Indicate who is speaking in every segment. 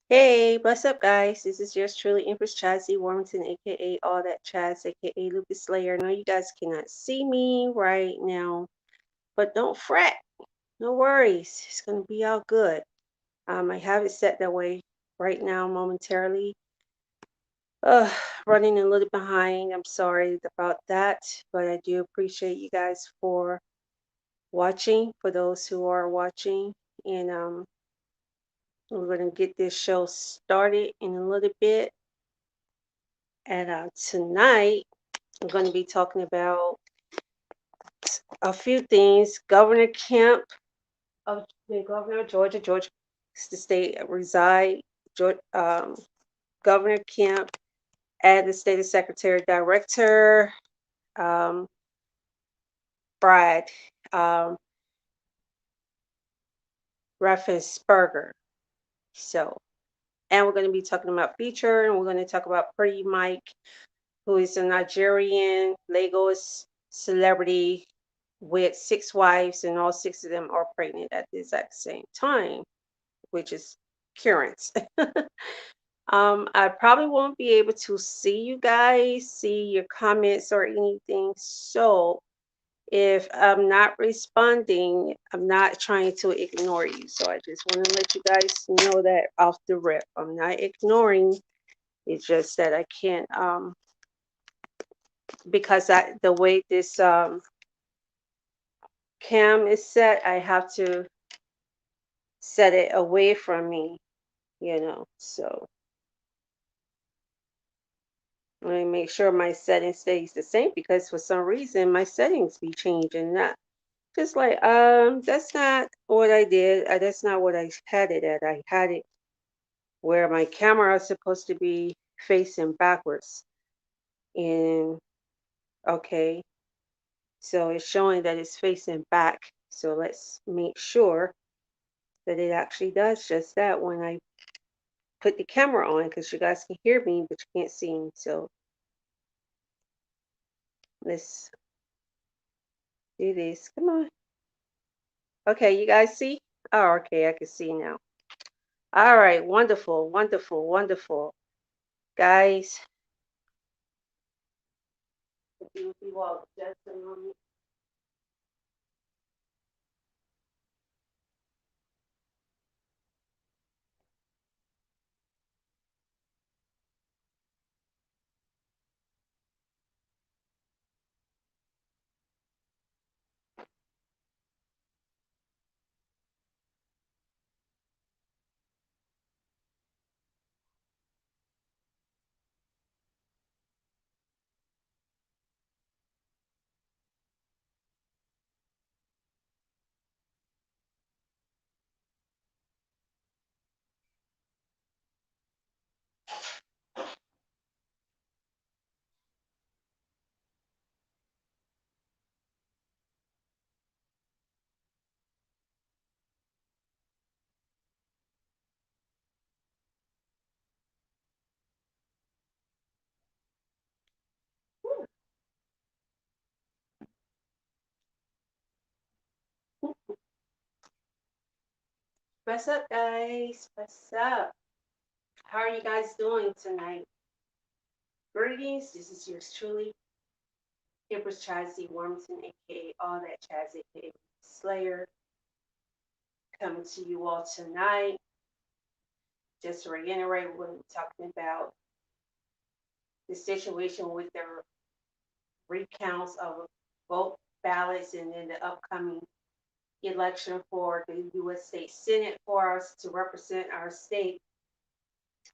Speaker 1: Hey, what's up, guys? This is yours truly, Empress Chassie Warrington, aka All That Chaz, aka Lucas Slayer. I know you guys cannot see me right now, but don't fret. No worries. It's gonna be all good. I have it set that way right now, momentarily. Uh, Running a little behind. I'm sorry about that, but I do appreciate you guys for watching. For those who are watching, and we're gonna get this show started in a little bit. And tonight, I'm going to be talking about a few things. Governor Kemp of the governor of Georgia. Georgia is the state I reside. Governor Kemp and the state secretary director, um, Brad um, Raffensperger. So, and we're going to be talking about feature, and we're going to talk about Pretty Mike, who is a Nigerian Lagos celebrity with six wives, and all six of them are pregnant at the exact same time, which is current. I probably won't be able to see you guys, see your comments or anything. So if I'm not responding, I'm not trying to ignore you. So I just want to let you guys know that off the rip. I'm not ignoring. It's just that I can't because the way this cam is set, I have to set it away from me. So let me make sure my setting stays the same because for some reason my settings be changing. Not just like that's not what I did. That's not what I had it at. I had it where my camera is supposed to be facing backwards. And okay, so it's showing that it's facing back. So let's make sure that it actually does just that when I put the camera on because you guys can hear me but you can't see me. So let's do this. Come on. Okay, you guys see? Oh, okay, I can see now. All right, wonderful, wonderful, wonderful. Guys, if you all just a moment. What's up, guys? What's up? How are you guys doing tonight? Greetings. This is yours truly, Empress Chazzy Warmington, aka All That Chaz, aka Slayer, coming to you all tonight. Just to reiterate, we're going to be talking about the situation with the recounts of vote ballots and then the upcoming election for the U.S. State Senate for us to represent our state.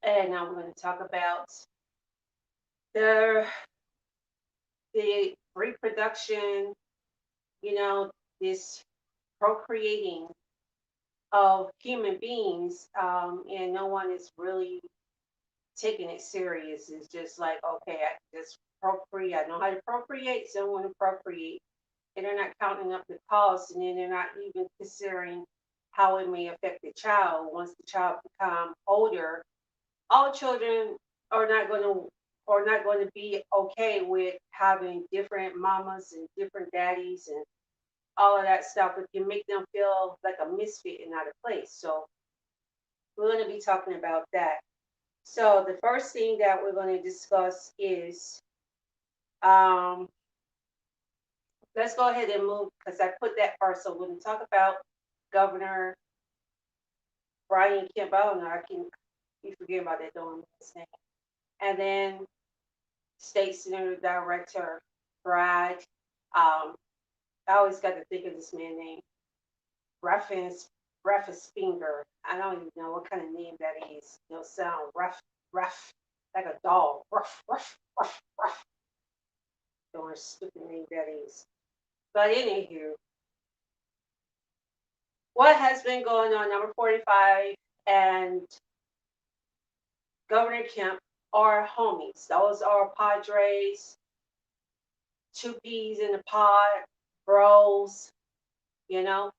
Speaker 1: And now we're going to talk about the the reproduction, you know, this procreating of human beings, and no one is really taking it serious. It's just like, okay, I can just procreate. I know how to procreate, so I want to procreate. And they're not counting up the costs, and then they're not even considering how it may affect the child once the child become older. All children are not going to be okay with having different mamas and different daddies and all of that stuff. It can make them feel like a misfit and out of place. So We're going to be talking about that. So the first thing that we're going to discuss is, um, let's go ahead and move because I put that first. So we're going to talk about Governor Brian Kemp. I don't know. I can you forget about that, don't his name. And then State Senator Director Brad. Um, I always got to think of this man name, Raffensperger. I don't even know what kind of name that is. No sound rough, like a dog. Rough. Don't know what stupid name that is. But anywho, what has been going on? Number 45 and Governor Kemp are homies. Those are Padres, two peas in the pod, bros, you know,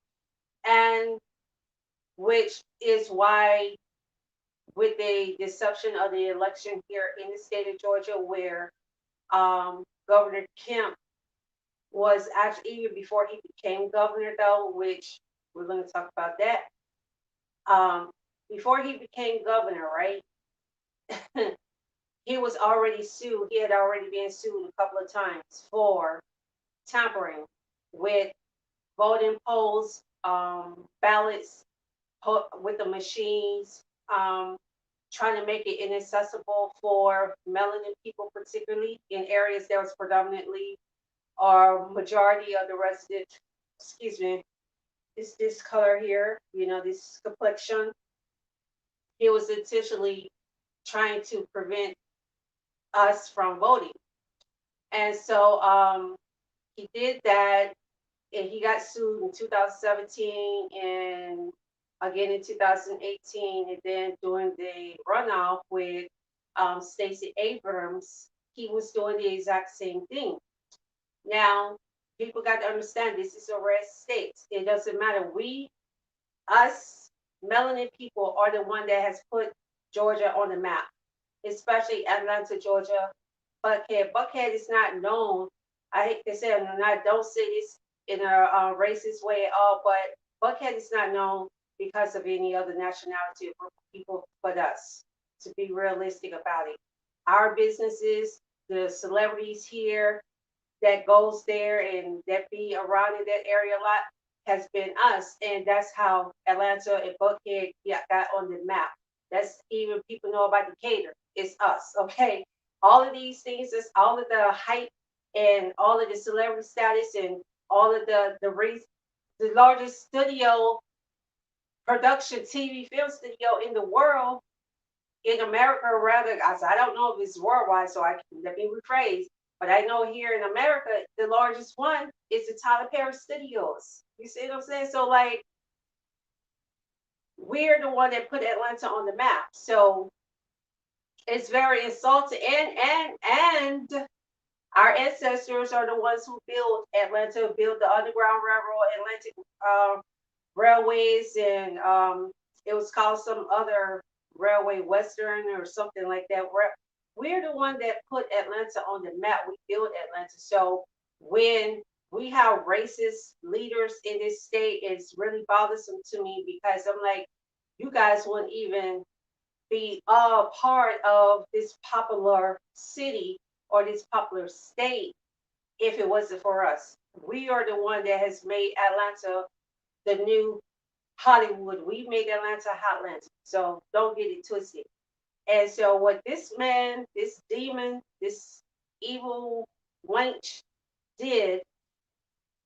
Speaker 1: and which is why, with the deception of the election here in the state of Georgia, where Governor Kemp was actually, even before he became governor, though, which we're going to talk about that. Before he became governor, right? He was already sued. He had already been sued a couple of times for tampering with voting polls, ballots, with the machines, trying to make it inaccessible for melanin people, particularly in areas that was predominantly or majority of the resident, excuse me, is this color here, this complexion. He was intentionally trying to prevent us from voting. And so he did that, and he got sued in 2017 and again in 2018. And then during the runoff with Stacey Abrams, he was doing the exact same thing. Now, people got to understand this is a red state. It doesn't matter. Us, melanin people, are the one that has put Georgia on the map, especially Atlanta, Georgia. Buckhead is not known. I hate to say it, and I don't say this in a racist way at all, but Buckhead is not known because of any other nationality or group of people but us, to be realistic about it. Our businesses, the celebrities here that goes there and that be around in that area a lot has been us. And that's how Atlanta and Buckhead got on the map. That's even people know about Decatur. It's us, okay? All of these things, is all of the hype and all of the celebrity status and all of the largest studio production TV film studio in the world, in America, or rather, I don't know if it's worldwide, so I can let me rephrase. But I know here in America, the largest one is the Tyler Perry Studios. You see what I'm saying? So like, we're the one that put Atlanta on the map. So it's very insulting. And our ancestors are the ones who built Atlanta, built the Underground Railroad, Atlantic Railways, and it was called some other railway, Western or something like that. We're the one that put Atlanta on the map. We built Atlanta. So when we have racist leaders in this state, it's really bothersome to me, because I'm like, you guys wouldn't even be a part of this popular city or this popular state if it wasn't for us. We are the one that has made Atlanta the new Hollywood. We made Atlanta Hotlanta. So don't get it twisted. And so what this man, this demon, this evil wench did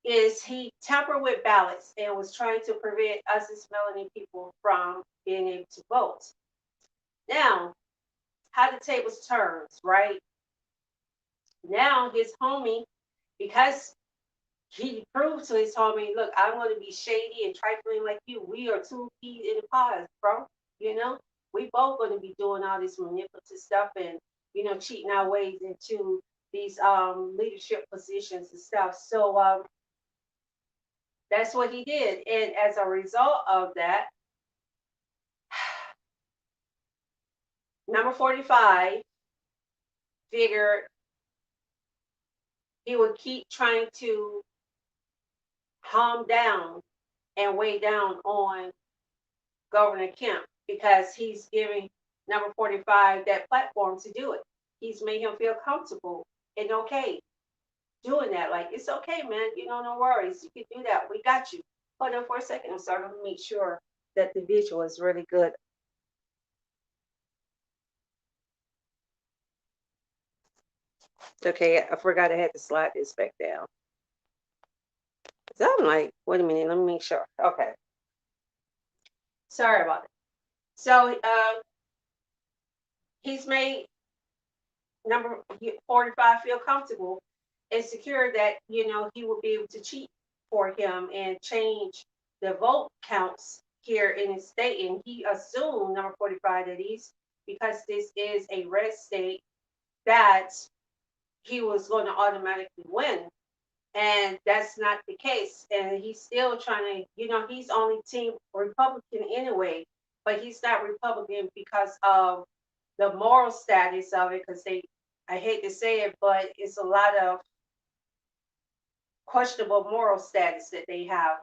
Speaker 1: is he tampered with ballots and was trying to prevent us as melanin people from being able to vote. Now, how the tables turns, right? Now his homie, because he proved to his homie, look, I'm going to be shady and trifling like you. We are two peas in the pod, bro. You know, we both going to be doing all this manipulative stuff and, cheating our ways into these leadership positions and stuff. So that's what he did. And as a result of that, number 45 figured he would keep trying to calm down and weigh down on Governor Kemp. because he's giving number 45 that platform to do it. He's made him feel comfortable and okay doing that. Like, it's okay, man. No worries. You can do that. We got you. Hold on for a second. I'm sorry. Let me make sure that the visual is really good. Okay, I forgot I had to slide this back down. So I'm like, wait a minute, let me make sure. Okay. Sorry about it. So he's made number 45 feel comfortable and secure that, he will be able to cheat for him and change the vote counts here in his state. And he assumed, number 45, that because this is a red state, that he was going to automatically win. And that's not the case. And he's still trying to, he's only team Republican anyway, but he's not Republican because of the moral status of it. Because I hate to say it, but it's a lot of questionable moral status that they have,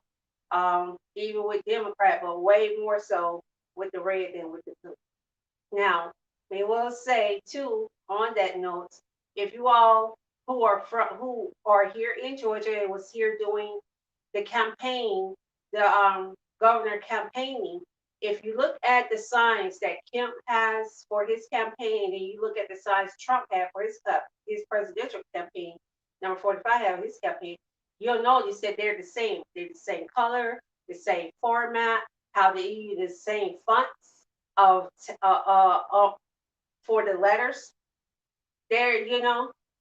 Speaker 1: even with Democrat, but way more so with the red than with the blue. Now, they will say too, on that note, if you all who are here in Georgia and was here doing the campaign, the governor campaigning, if you look at the signs that Kemp has for his campaign, and you look at the signs Trump had for his presidential campaign, number 45 had his campaign, you'll notice that they're the same. They're the same color, the same format, how they use the same fonts of for the letters. There,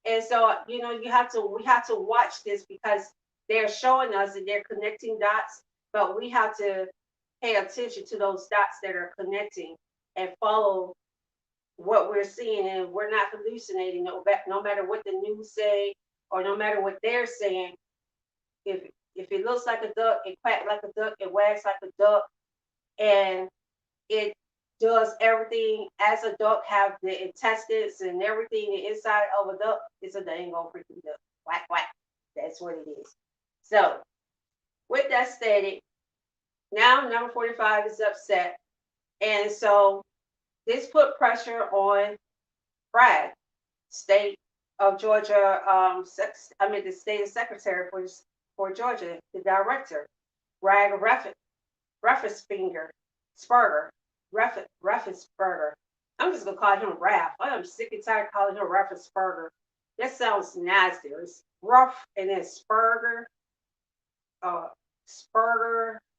Speaker 1: and so we have to watch this because they're showing us and they're connecting dots, but we have to pay attention to those dots that are connecting and follow what we're seeing, and we're not hallucinating no matter what the news say or no matter what they're saying. If it looks like a duck, it quacks like a duck, it wags like a duck, and it does everything as a duck, have the intestines and everything the inside of a duck. It's a dang old freaking duck. Quack quack. That's what it is. So, with that stated, now number 45 is upset, and so this put pressure on Bragg, state of Georgia. The state secretary for Georgia, the director, Raff Raffensperger. Raffensperger. I'm just gonna call him Raff. I'm sick and tired of calling him Raffensperger. That sounds nasty. It's rough and then Spurger.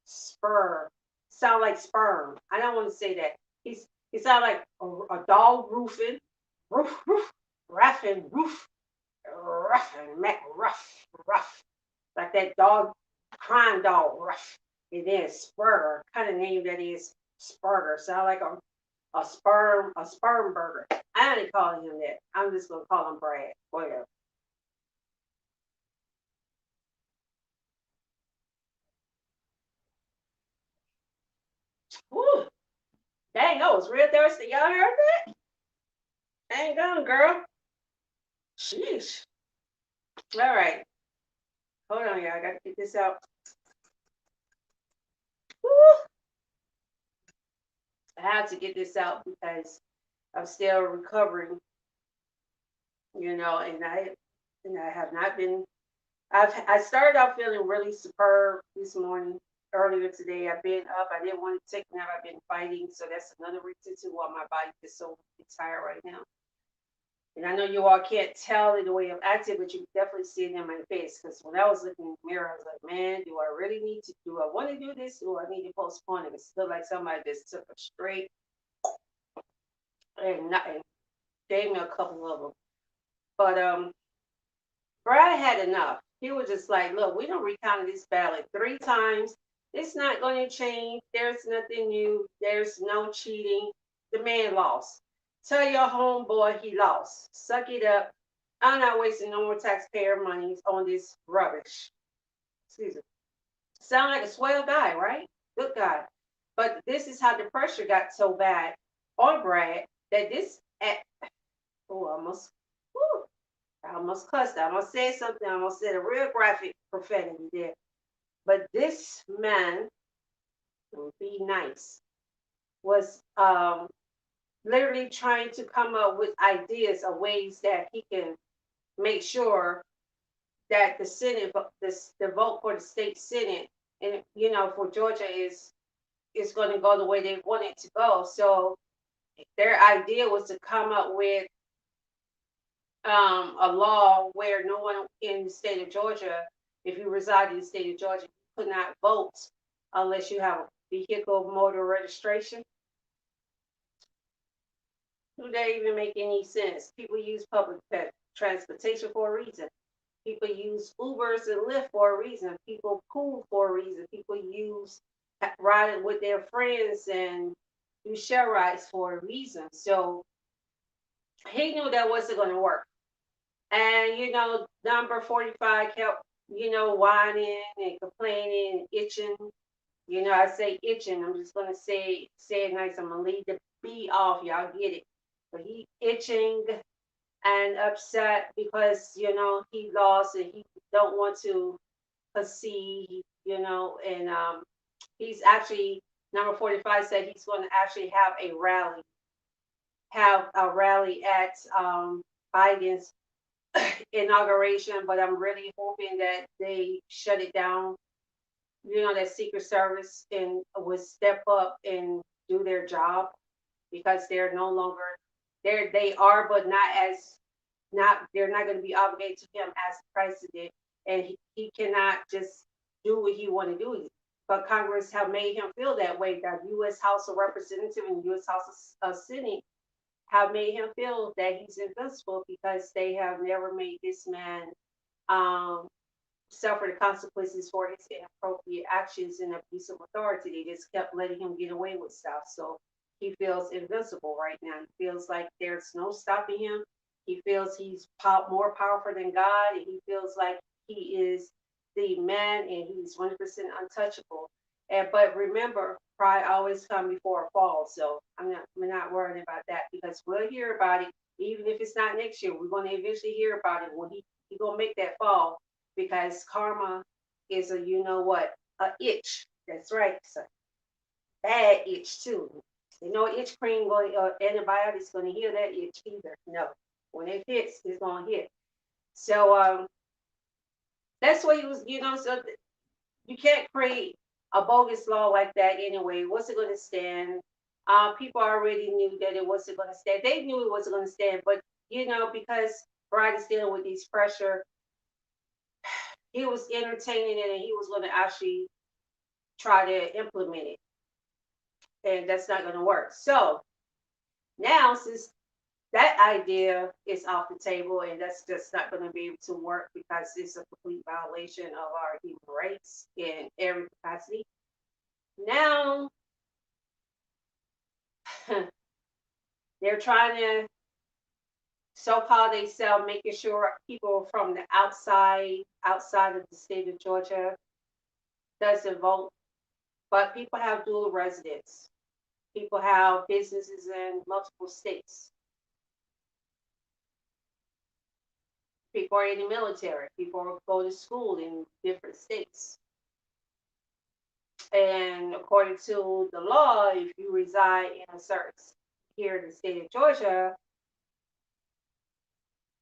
Speaker 1: Spur. Sound like sperm. I don't want to say that. He sound like a dog roofing. Roof. Raffin roof. Ruffin. Mac rough. Like that dog, crime dog rough. And then Spurger. Kind of name that is. Spurger. Sound like a sperm burger. I ain't calling him that. I'm just gonna call him Brad. Whatever. Woo. Dang, I was real thirsty. Y'all heard that? Hang on, girl. Sheesh. All right. Hold on, y'all. I gotta get this out. Woo. I had to get this out because I'm still recovering, and I have not been. I started off feeling really superb this morning. Earlier today, I've been up. I didn't want to take a nap. I've been fighting, so that's another reason to why my body is so tired right now. And I know you all can't tell it the way I'm acting, but you can definitely see it in my face. Because when I was looking in the mirror, I was like, man, do I really need to do I want to do this, or I need to postpone it? It looked like somebody just took a straight and gave me a couple of them. But Brad had enough. He was just like, look, we don't recount this ballot 3 times. It's not going to change. There's nothing new. There's no cheating. The man lost. Tell your homeboy he lost. Suck it up. I'm not wasting no more taxpayer money on this rubbish. Excuse me. Sound like a swell guy, right? Good guy. But this is how the pressure got so bad on Brad that almost, I almost cussed. I almost said something. I almost said a real graphic profanity there. But this man will be nice. was literally trying to come up with ideas of ways that he can make sure that the Senate, the vote for the state Senate, and for Georgia is going to go the way they want it to go. So their idea was to come up with a law where no one in the state of Georgia, if you reside in the state of Georgia, you could not vote unless you have a vehicle motor registration. Do that even make any sense? People use public transportation for a reason. People use Ubers and Lyft for a reason. People pool for a reason. People use riding with their friends and do share rides for a reason. So he knew that wasn't going to work. And number 45 kept, whining and complaining and itching. I say itching. I'm just gonna say it nice. I'm gonna leave the B off. Y'all get it. But he itching and upset because he lost and he don't want to concede. And he's actually number 45 said he's going to actually have a rally at Biden's inauguration, but I'm really hoping that they shut it down. That Secret Service and would step up and do their job because they're no longer they are, but they're not going to be obligated to him as president, and he cannot just do what he want to do. But Congress have made him feel that way. The U.S. House of Representatives and U.S. House of Senate have made him feel that he's invincible because they have never made this man suffer the consequences for his inappropriate actions and abuse of authority. They just kept letting him get away with stuff. So he feels invincible right now. He feels like there's no stopping him. He feels he's more powerful than God, and he feels like he is the man and he's 100% untouchable. But remember, pride always comes before a fall. So I'm not worried about that because we'll hear about it. Even if it's not next year, we're going to eventually hear about it when he gonna make that fall because karma is a itch. That's right. So bad itch too. Itch cream or antibiotics going to heal that itch either. No, when it hits, it's going to hit. So that's what he was. So you can't create a bogus law like that anyway. What's it going to stand? People already knew that it wasn't going to stand. They knew it wasn't going to stand, but because Brad is dealing with these pressure, he was entertaining it and he was going to actually try to implement it. And that's not going to work. So now, since that idea is off the table and that's just not going to be able to work because it's a complete violation of our human rights in every capacity. Now, they're trying to so-called they sell, making sure people from the outside of the state of Georgia doesn't vote. But people have dual residence. People have businesses in multiple states. People are in the military. People go to school in different states. And according to the law, if you reside in a certain here in the state of Georgia,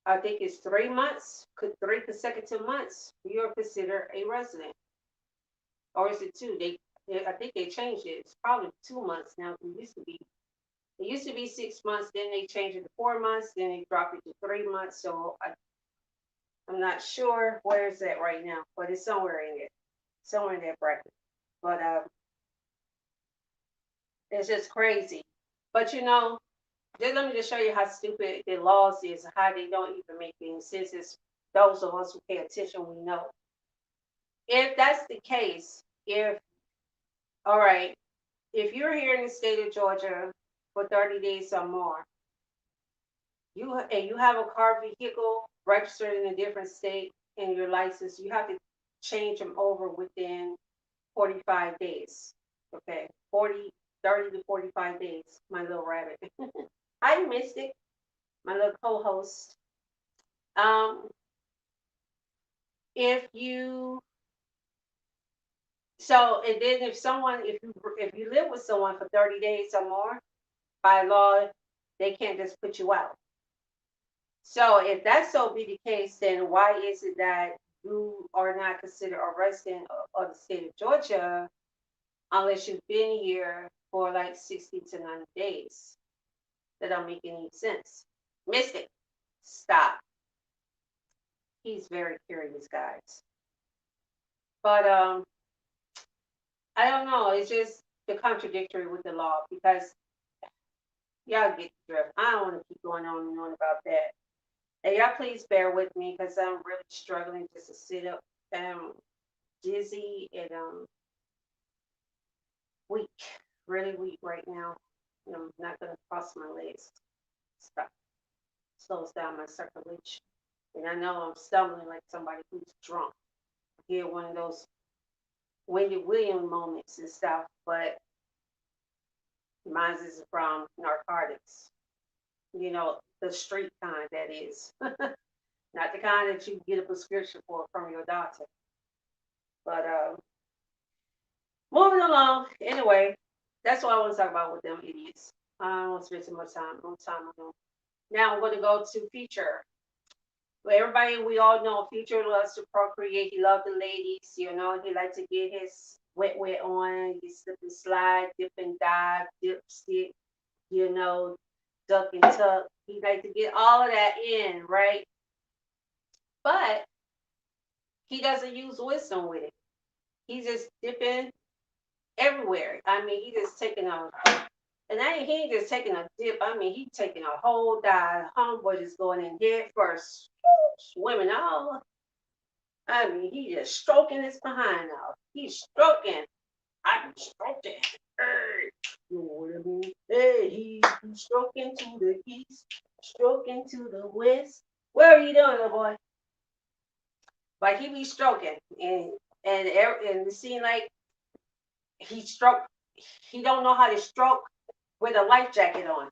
Speaker 1: I think it's 3 months, 3 consecutive months, you're considered a resident. Or is it 2? I think they changed it. It's probably 2 months now. It used to be 6 months, then they changed it to 4 months, then they dropped it to 3 months. So I'm not sure where it's at right now, but it's somewhere in there. Somewhere in that bracket. But it's just crazy. But just let me just show you how stupid the laws is and how they don't even make any sense. It's those of us who pay attention, we know. If that's the case, all right, if you're here in the state of Georgia for 30 days or more, you have a car vehicle registered in a different state and your license, you have to change them over within 45 days. Okay, 30 to 45 days, my little rabbit. Hi, Mystic, my little co-host. If you So, and then if you live with someone for 30 days or more, by law, they can't just put you out. So if that so be the case, then why is it that you are not considered a resident of the state of Georgia unless you've been here for like 60 to 90 days? That don't make any sense. Mystic, stop. He's very curious, guys. But I don't know. It's just the contradictory with the law because y'all get the drift. I don't want to keep going on and on about that. And y'all please bear with me because I'm really struggling just to sit up. Dizzy and weak, really weak right now. I'm not gonna cross my legs. Stop. Slows down my circulation. And I know I'm stumbling like somebody who's drunk. I get one of those Wendy Williams moments and stuff, but mine is from narcotics. You know, the street kind that is. Not the kind that you get a prescription for from your doctor. But moving along, anyway, that's what I want to talk about with them idiots. I don't want to spend too much time on them. Now I'm going to go to Future. Well, everybody, we all know Future loves to procreate. He loves the ladies. You know, he likes to get his wet on. He slip and slide, dip and dive, dip, stick, you know, duck and tuck. He likes to get all of that in, right? But he doesn't use wisdom with it. He's just dipping everywhere. I mean, he just taking a, and he ain't just taking a dip. I mean, he taking a whole dive. Homeboy just going in head first, swimming all. I mean, he just stroking his behind off. He's stroking. I'm stroking. Hey, you know what I mean? Hey, he's stroking to the east, stroking to the west. Where are you doing, little boy? Like he be stroking, and it seemed like he stroke. He don't know how to stroke with a life jacket on.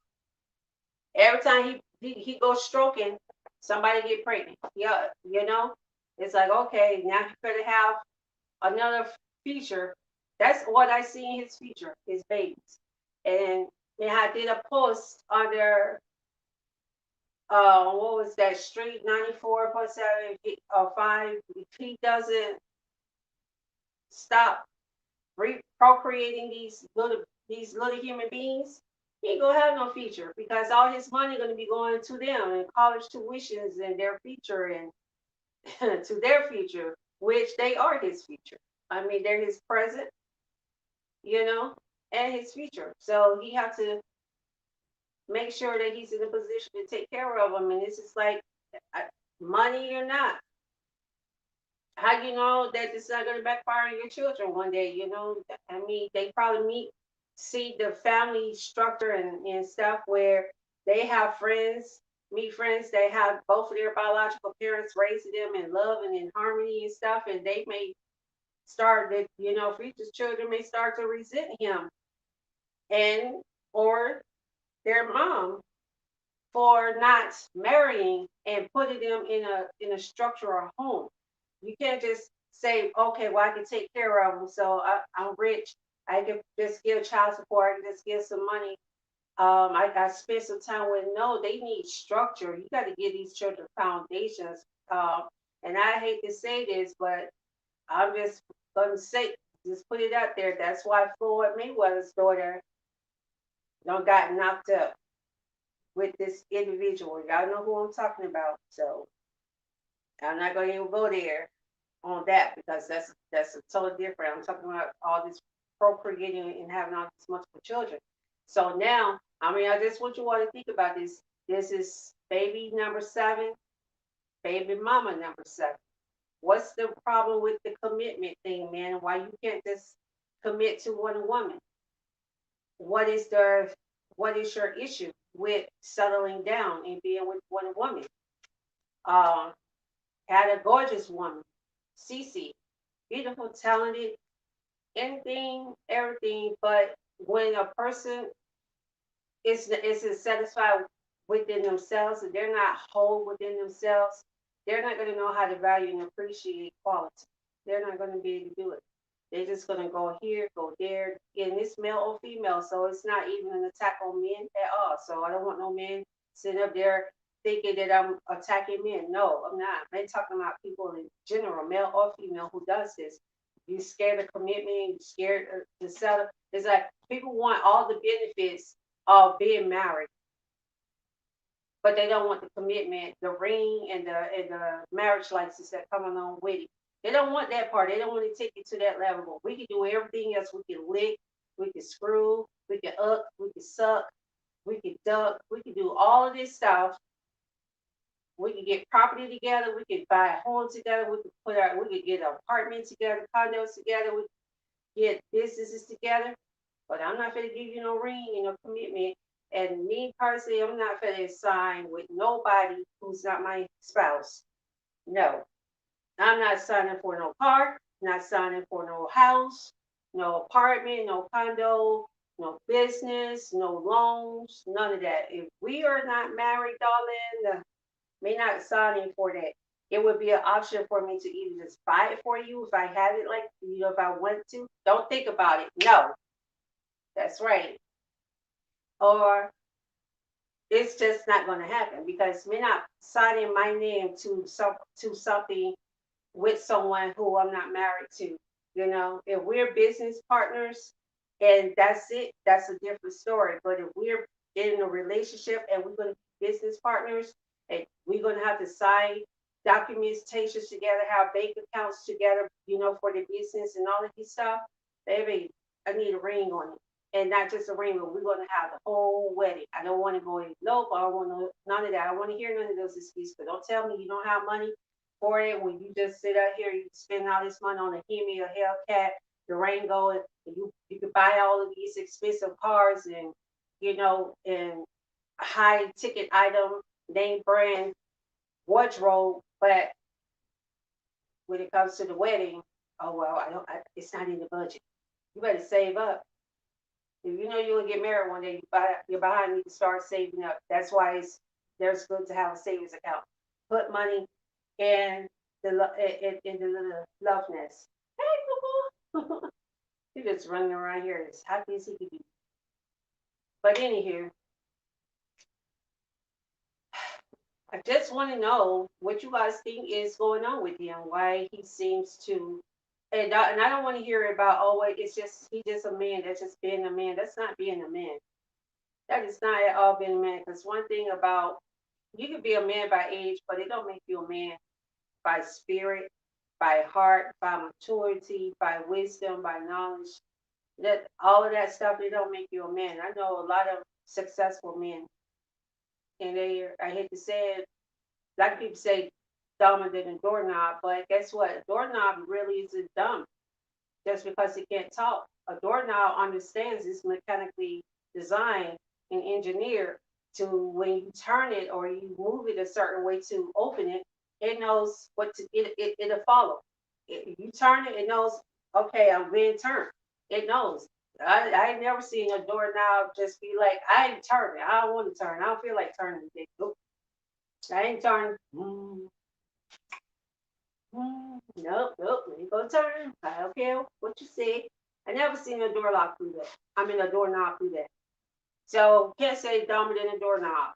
Speaker 1: Every time he goes stroking, somebody get pregnant. Yeah, you know, it's like okay, now you better have another feature. That's what I see in his feature, his babies. And I did a post under what was that street 94.7 or 5. If he doesn't stop procreating these little human beings, he ain't gonna have no future because all his money gonna be going to them and college tuitions and their future and to their future, which they are his future. I mean, they're his present, you know, and his future. So he have to make sure that he's in a position to take care of them. And it's just like money or not, how you know that it's not going to backfire on your children one day? You know, I mean, they probably see the family structure and stuff where they have meet friends that have both of their biological parents raising them in love and in harmony and stuff, and they may start that, you know, future children may start to resent him and or their mom for not marrying and putting them in a structure or home. You can't just say, okay, well, I can take care of them, so I'm rich. I can just give child support. I can just give some money. I got to spend some time with. No, they need structure. You got to give these children foundations. And I hate to say this, but I'm just gonna say, just put it out there. That's why Floyd Mayweather's daughter don't got knocked up with this individual. Y'all know who I'm talking about. So I'm not gonna even go there on that because that's a totally different. I'm talking about all this procreating and having all these multiple children. So now, I mean, I just want you all to think about this. This is baby number 7, baby mama number 7. What's the problem with the commitment thing, man? Why you can't just commit to one woman? What is the what is your issue with settling down and being with one woman? Um, had a gorgeous woman, Cece, beautiful, talented, anything, everything. But when a person isn't satisfied within themselves and they're not whole within themselves, they're not going to know how to value and appreciate quality. They're not going to be able to do it. They're just gonna go here, go there, and it's male or female, so it's not even an attack on men at all. So I don't want no men sitting up there thinking that I'm attacking men. No, I'm not. I'm talking about people in general, male or female, who does this. You scared of commitment, you scared to settle. It's like people want all the benefits of being married, but they don't want the commitment, the ring, and the marriage license that come along with it. They don't want that part. They don't want to take it to that level. But we can do everything else. We can lick, we can screw, we can up, we can suck, we can duck, we can do all of this stuff. We can get property together. We can buy a home together. We can get an apartment together, condos together. We can get businesses together. But I'm not going to give you no ring and no commitment. And me personally, I'm not going to sign with nobody who's not my spouse. No, I'm not signing for no car, not signing for no house, no apartment, no condo, no business, no loans, none of that. If we are not married, darling, me not signing for that. It would be an option for me to either just buy it for you if I have it, like, if I want to. Don't think about it. No, that's right. Or it's just not going to happen because me not signing my name to something with someone who I'm not married to. If we're business partners and that's it, that's a different story. But if we're in a relationship and we're going to be business partners and we're going to have to sign documentations together, have bank accounts together, for the business and all of this stuff, baby, I need a ring on it. And not just a ring, but we're going to have the whole wedding. I don't want to go in, nope, I don't want none of that. I don't want to hear none of those excuses. But don't tell me you don't have money for it when you just sit out here, you spend all this money on a Hemi, a Hellcat, Durango, and you can buy all of these expensive cars and high ticket item, name brand wardrobe, but when it comes to the wedding, oh well, it's not in the budget. You better save up. If you know you'll get married one day, you're behind. Need to start saving up. That's why there's good to have a savings account. Put money in in the little love nest. Hey, boo boo. He just running around here as happy as he could be. But anywho, I just want to know what you guys think is going on with him. Why he seems to, and I don't want to hear about, oh wait, it's just he's just a man. That's just being a man. That's not being a man. That is not at all being a man. Because one thing about you can be a man by age, but it don't make you a man by spirit, by heart, by maturity, by wisdom, by knowledge. That all of that stuff, it don't make you a man. I know a lot of successful men, and I hate to say it, a lot of people say dumber than a doorknob, but guess what? A doorknob really isn't dumb just because it can't talk. A doorknob understands it's mechanically designed and engineered to when you turn it or you move it a certain way to open it, it knows it'll follow. If you turn it, it knows, okay, I'm being turned. It knows. I ain't never seen a doorknob just be like, I ain't turning. I don't want to turn. I don't feel like turning today. Nope. I ain't turning. Nope, nope. We ain't gonna turn. I don't care what you say. I never seen a door lock through that. I mean, a doorknob through that. So can't say dumber than a doorknob.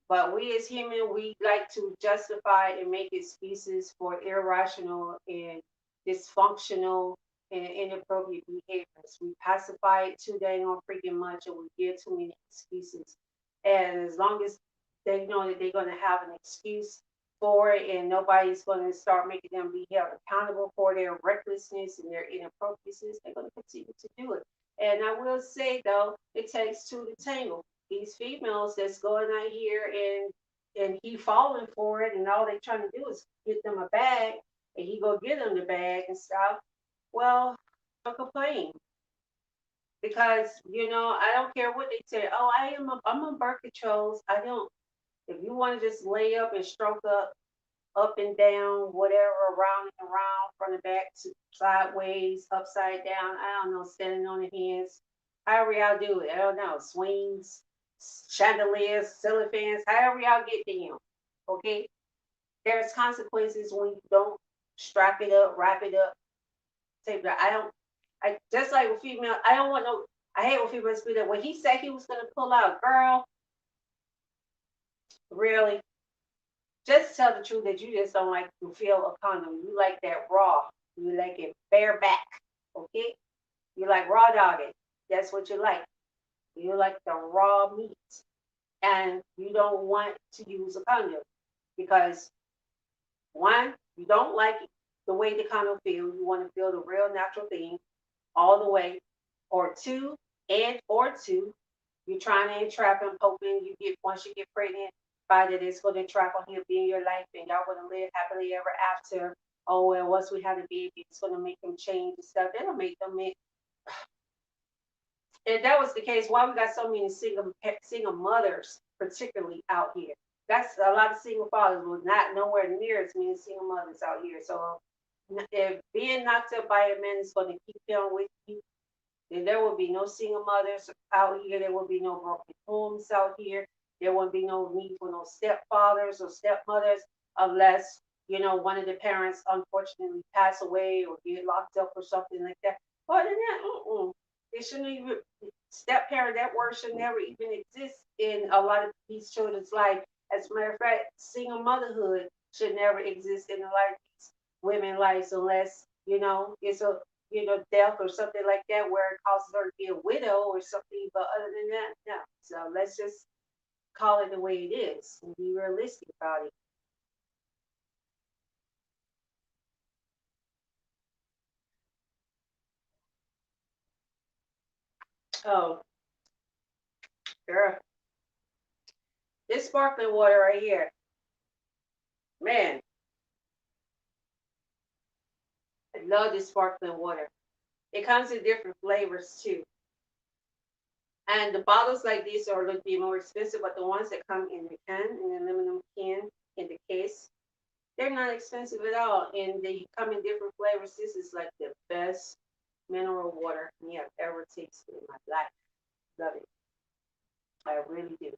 Speaker 1: But we as human, we like to justify and make excuses for irrational and dysfunctional and inappropriate behaviors. We pacify it too dang on freaking much, and we give too many excuses. And as long as they know that they're going to have an excuse for it, and nobody's going to start making them be held accountable for their recklessness and their inappropriateness, they're going to continue to do it. And I will say though, it takes two to tangle. These females that's going out here and he falling for it, and all they trying to do is get them a bag, and he go get them the bag and stuff. Well, don't complain because I don't care what they say. Oh, I'm on birth controls. I don't. If you want to just lay up and stroke up and down, whatever, around and around, from the back to sideways, upside down. I don't know, standing on the hands. However y'all do it. I don't know. Swings, chandeliers, ceiling fans, however y'all get down. Okay? There's consequences when you don't strap it up, wrap it up, tape that. I just like with female. I don't want no. I hate when females do that. When he said he was gonna pull out, girl, really, just tell the truth that you just don't like to feel a condom. You like that raw. You like it bareback. Okay? You like raw dogging. That's what you like. You like the raw meat. And you don't want to use a condom because one, you don't like the way the condom feels. You want to feel the real natural thing all the way. Or two, you're trying to entrap him, hoping you get once you get pregnant, find that it's going to entrap on him, be in your life, and y'all going to live happily ever after. Oh well, once we have a baby, it's going to make them change and stuff. That'll make them make. If that was the case, why we got so many single mothers, particularly out here? That's a lot of single fathers was not nowhere near as many single mothers out here. So if being knocked up by a man is going to keep him with you, then there will be no single mothers out here. There will be no broken homes out here. There won't be no need for no stepfathers or stepmothers unless, one of the parents unfortunately pass away or get locked up or something like that. Other than that, it shouldn't even, step parent, that word should never even exist in a lot of these children's life. As a matter of fact, single motherhood should never exist in a lot of these women's lives unless, it's a death or something like that where it causes her to be a widow or something. But other than that, no. So let's just call it the way it is and be realistic about it. Oh, girl, this sparkling water right here, man, I love this sparkling water. It comes in different flavors too. And the bottles like these are a little bit more expensive, but the ones that come in the can, in the aluminum can, in the case, they're not expensive at all. And they come in different flavors. This is like the best mineral water me have ever tasted in my life. Love it. I really do.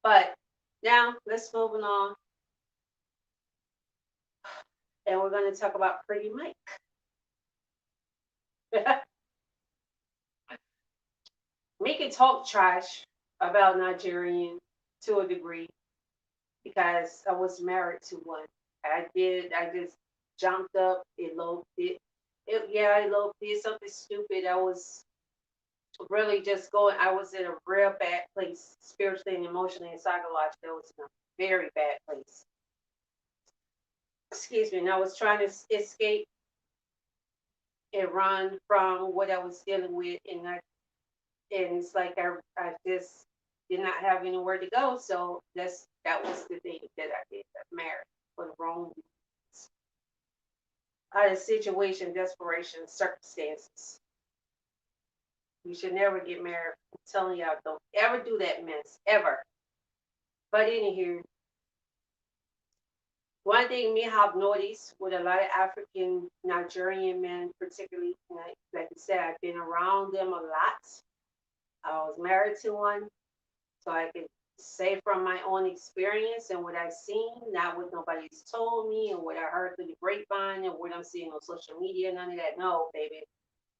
Speaker 1: But now let's move on. And we're going to talk about Pretty Mike. We can talk trash about Nigerian to a degree because I was married to one. I did. I just jumped up, eloped yeah, I eloped, did something stupid. I was really just going, I was in a real bad place, spiritually and emotionally and psychologically. I was in a very bad place. Excuse me. And I was trying to escape and run from what I was dealing with. And it's like I just did not have anywhere to go. So that was the thing that I did. I married for the wrong reasons. Out of situation, desperation, circumstances. You should never get married. I'm telling y'all, don't ever do that mess. Ever. But anywho, one thing me have noticed with a lot of African Nigerian men, particularly, like I said, I've been around them a lot. I was married to one, so I can say from my own experience and what I've seen, not what nobody's told me and what I heard through the grapevine and what I'm seeing on social media, none of that. No, baby. It's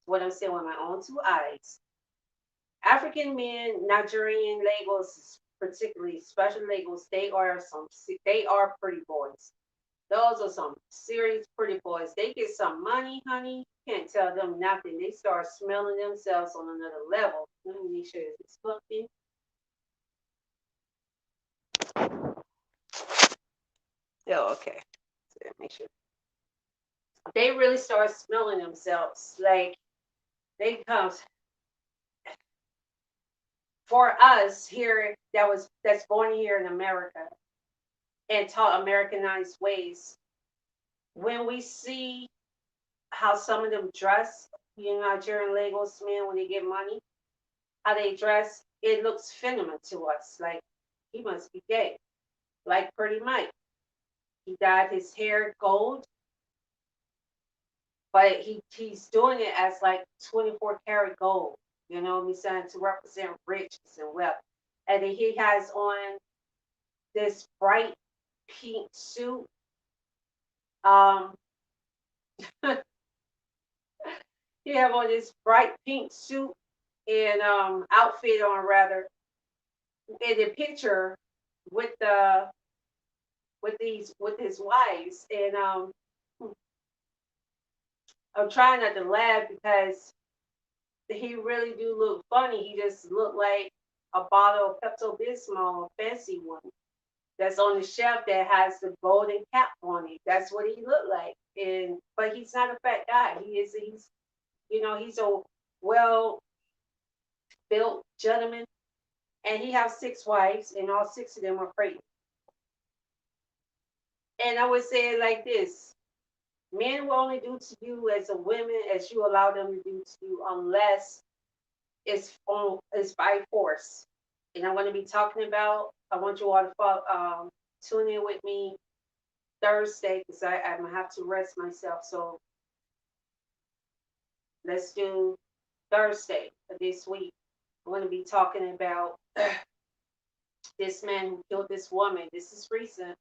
Speaker 1: what I'm seeing with my own two eyes. African men, Nigerian labels, particularly special labels, they are pretty boys. Those are some serious pretty boys. They get some money, honey. Can't tell them nothing. They start smelling themselves on another level. Let me make sure it's plugged in. Oh, okay. So make sure. They really start smelling themselves. Like they come for us here that's born here in America and taught Americanized ways. When we see how some of them dress, Nigerian Lagos men when they get money, how they dress, it looks feminine to us. Like he must be gay. Like Pretty Mike. He dyed his hair gold, but he's doing it as like 24 karat gold. You know what I'm saying? To represent riches and wealth. And then he has on this bright pink suit. Um He have on this bright pink suit and outfit on rather in the picture with the with his wives and I'm trying not to laugh because he really do look funny. He just looked like a bottle of Pepto Bismol, a fancy one that's on the shelf that has the golden cap on it. That's what he looked like. And but he's not a fat guy. He's he's a well built gentleman, and he has six wives, and all six of them are pregnant. And I would say it like this: men will only do to you as a woman as you allow them to do to you, unless it's by force. And I'm going to be talking about. I want you all to tune in with me Thursday because I'm gonna have to rest myself. So let's do Thursday of this week. I'm going to be talking about this man who killed this woman. This is recent.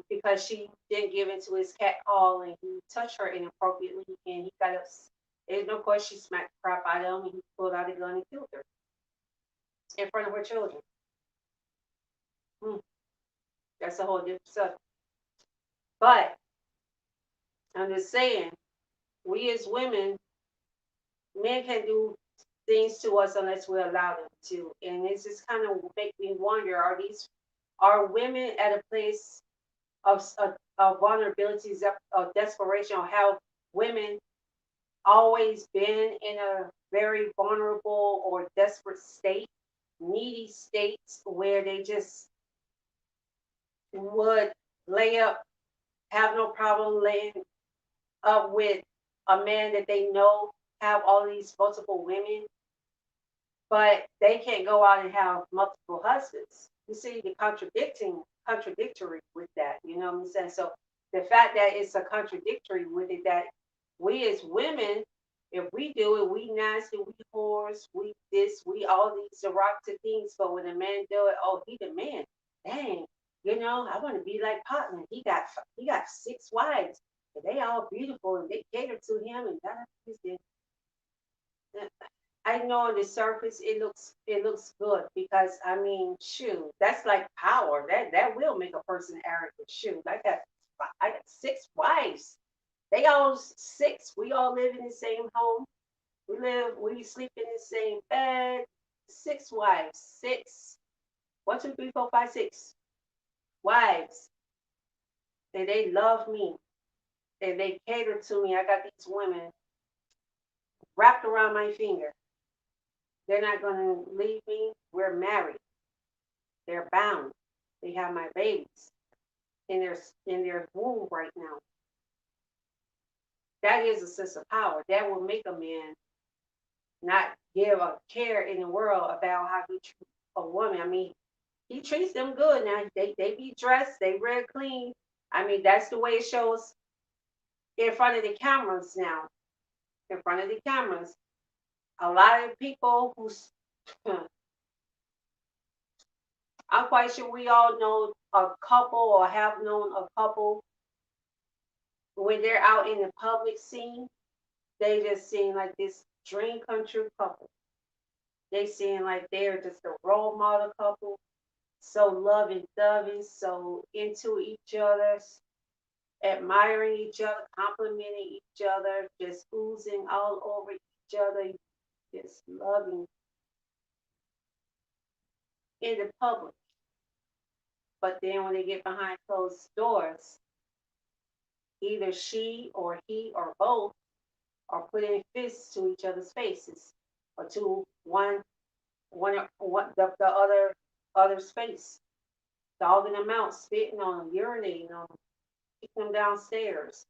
Speaker 1: Because she didn't give into his cat call and he touched her inappropriately and he got upset. There's no question she smacked the crap out of him and he pulled out a gun and killed her in front of her children. Hmm. That's a whole different subject. But I'm just saying, we as women, men can do things to us unless we allow them to. And it's just kind of make me wonder: are women at a place of vulnerabilities, of desperation, or have women always been in a very vulnerable or desperate state, needy states where they just would lay up, have no problem laying up with a man that they know have all these multiple women, but they can't go out and have multiple husbands. You see the contradictory with that, you know what I'm saying? So the fact that it's a contradictory with it, that we as women, if we do it, we nasty, we whores, we this, we all these derogatory things. But when a man do it, oh, he the man. Dang, I want to be like Partner. He got six wives, and they all beautiful, and they cater to him, and that. I know on the surface it looks good because I mean, shoot, that's like power. That will make a person arrogant. Shoot, I got six wives. They all six. We all live in the same home. We sleep in the same bed. Six wives. Six. 1, 2, 3, 4, 5, 6 wives. And they love me. And they cater to me. I got these women wrapped around my finger. They're not going to leave me. We're married. They're bound. They have my babies in their womb right now. That is a sense of power. That will make a man not give a care in the world about how he treats a woman. I mean, he treats them good now. They be dressed, they wear clean. I mean, that's the way it shows in front of the cameras now. In front of the cameras. A lot of people I'm quite sure we all know a couple or have known a couple when they're out in the public scene, they just seem like this dream come true couple. They seem like they're just a role model couple, so loving dovey, so into each other, admiring each other, complimenting each other, just oozing all over each other, just loving in the public. But then when they get behind closed doors, either she or he or both are putting fists to each other's faces or to the other's face, dogging them out, spitting on them, urinating on them, kicking them downstairs,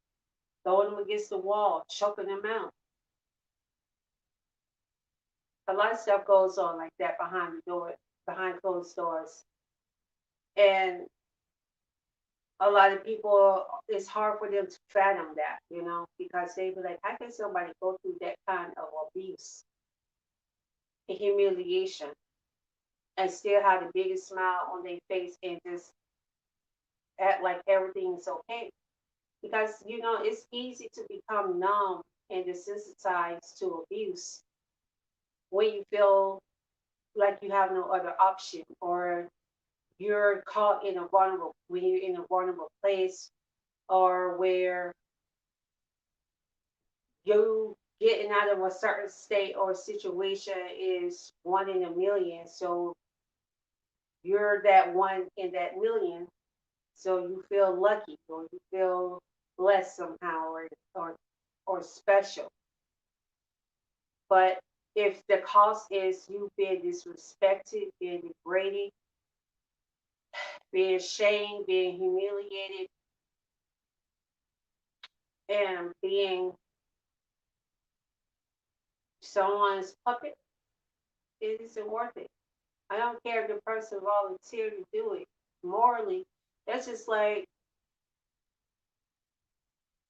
Speaker 1: throwing them against the wall, choking them out. A lot of stuff goes on like that behind the door, behind closed doors. And a lot of people, it's hard for them to fathom that, because they be like, how can somebody go through that kind of abuse and humiliation and still have the biggest smile on their face and just act like everything's okay? Because, it's easy to become numb and desensitized to abuse when you feel like you have no other option, or you're caught in a vulnerable when you're in a vulnerable place, or where you getting out of a certain state or situation is one in a million. So you're that one in that million. So you feel lucky, or you feel blessed somehow, or special. But if the cost is you being disrespected, being degraded, being shamed, being humiliated, and being someone's puppet, it isn't worth it. I don't care if the person volunteered to do it. Morally, that's just like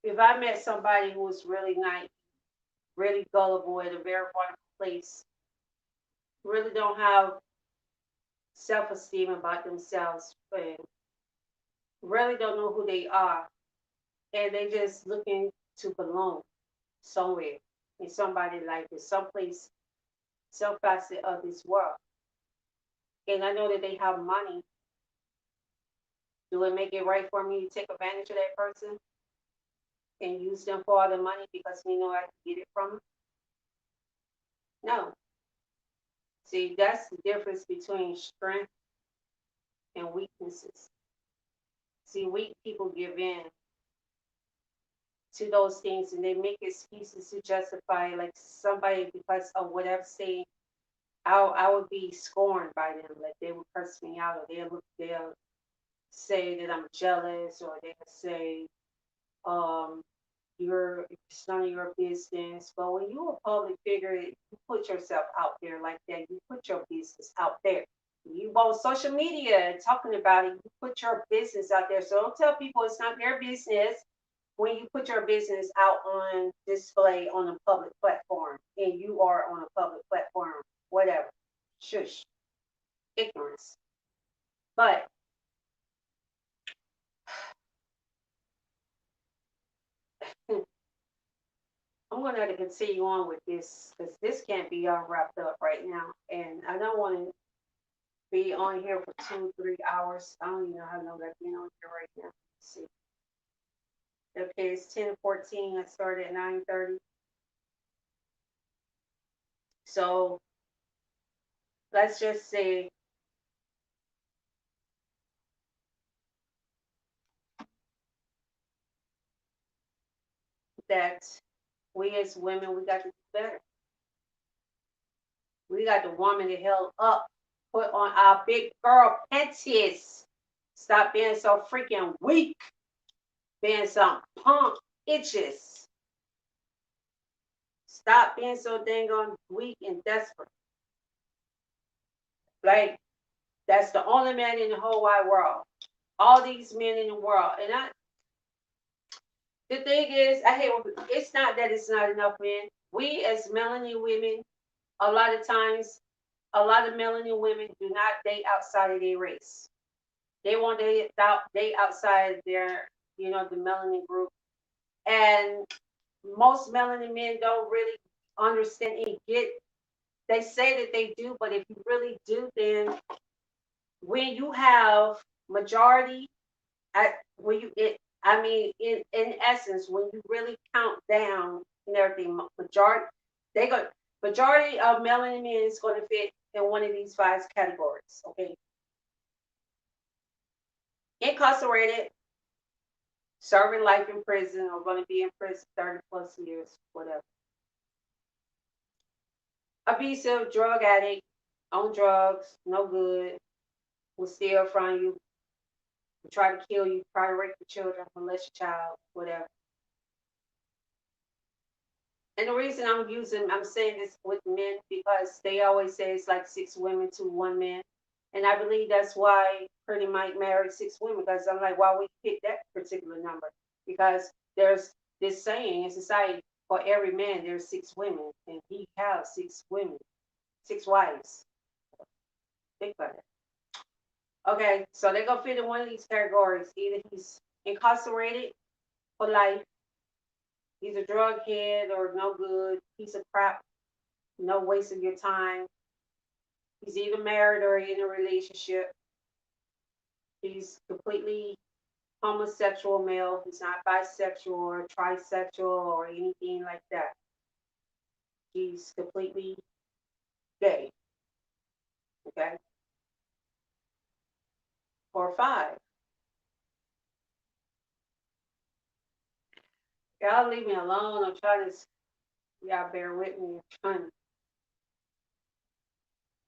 Speaker 1: if I met somebody who was really nice, really gullible at a very vulnerable place, really don't have self esteem about themselves, and really don't know who they are, and they just looking to belong somewhere in somebody like this, someplace, some facet of this world. And I know that they have money. Do it make it right for me to take advantage of that person and use them for all the money because we know I can get it from them? No. See, that's the difference between strength and weaknesses. See, weak people give in to those things and they make excuses to justify, like somebody, because of whatever saying, I would be scorned by them. Like they would curse me out, or they'll say that I'm jealous, or they'll say, um, it's none of your business. But when you're a public figure, you put yourself out there like that. You put your business out there. You on social media talking about it. You put your business out there. So don't tell people it's not their business when you put your business out on display on a public platform, and you are on a public platform, whatever. Shush. Ignorance. But I'm going to have to continue on with this because this can't be all wrapped up right now. And I don't want to be on here for 2, 3 hours. I don't even know how long I've been on here right now. Let's see. Okay, it's 10:14. I started at 9:30. So let's just say that we as women, we got to do better. We got the woman the hell up, put on our big girl panties. Stop being so freaking weak, being some punk itches. Stop being so dang on weak and desperate. Like, that's the only man in the whole wide world. All these men in the world. And the thing is, I hate it's not that it's not enough men. We as melanin women, a lot of times, a lot of melanin women do not date outside of their race. They want to date outside their, the melanin group. And most melanin men don't really understand and get. They say that they do, but if you really do, then when you have majority, when you it, I mean, in essence, when you really count down and everything, they go majority of melanin men is going to fit in one of these five categories. Okay, incarcerated, serving life in prison, or going to be in prison 30+ years, whatever. Abusive, drug addict, on drugs, no good, will steal from you, will try to kill you, try to rape your children, molest your child, whatever. And the reason I'm saying this with men because they always say it's like 6 women to 1 man. And I believe that's why Pretty Mike married 6 women, because I'm like, why we pick that particular number? Because there's this saying in society, for every man, there's 6 women, and he has 6 women, 6 wives. Think about it. Okay, so they're gonna fit in one of these categories. Either he's incarcerated for life, He's a drug head or no good, piece of crap, no waste of your time. He's either married or in a relationship. He's completely homosexual male. He's not bisexual or trisexual or anything like that. He's completely gay. Okay. Or five. Y'all leave me alone. I'm trying to, y'all bear with me. I'm trying,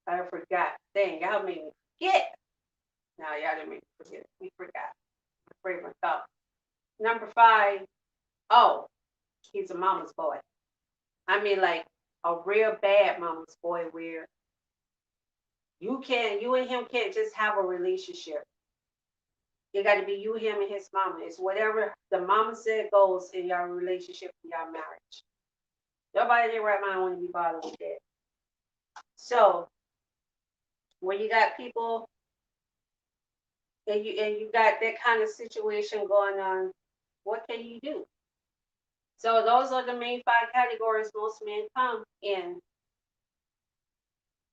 Speaker 1: I forgot. Dang, y'all made me forget. No, y'all didn't make me forget. We forgot. I'm afraid my thought. Number five. Oh, he's a mama's boy. I mean, like a real bad mama's boy where you and him can't just have a relationship. It got to be you, him, and his mama. It's whatever the mama said goes in your relationship, in your marriage. Nobody in their right mind want to be bothered with that. So when you got people and you got that kind of situation going on, what can you do? So those are the main five categories most men come in.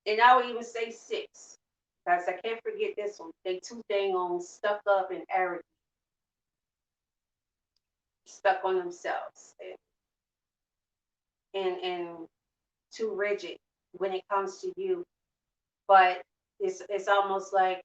Speaker 1: And I would even say six. Because I can't forget this one. They too dang on stuck up and arrogant, stuck on themselves, and too rigid when it comes to you. But it's almost like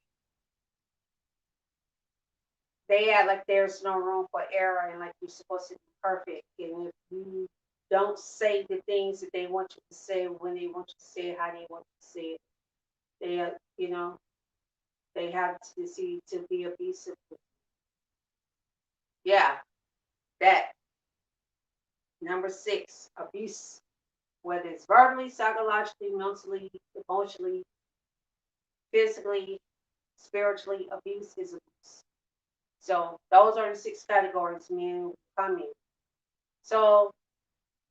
Speaker 1: they act like there's no room for error and like you're supposed to be perfect. And if you don't say the things that they want you to say when they want you to say it, how they want you to say it, they they have to see to be abusive. Yeah, that number six, abuse, whether it's verbally, psychologically, mentally, emotionally, physically, spiritually, abuse is abuse. So those are the six categories men come in. So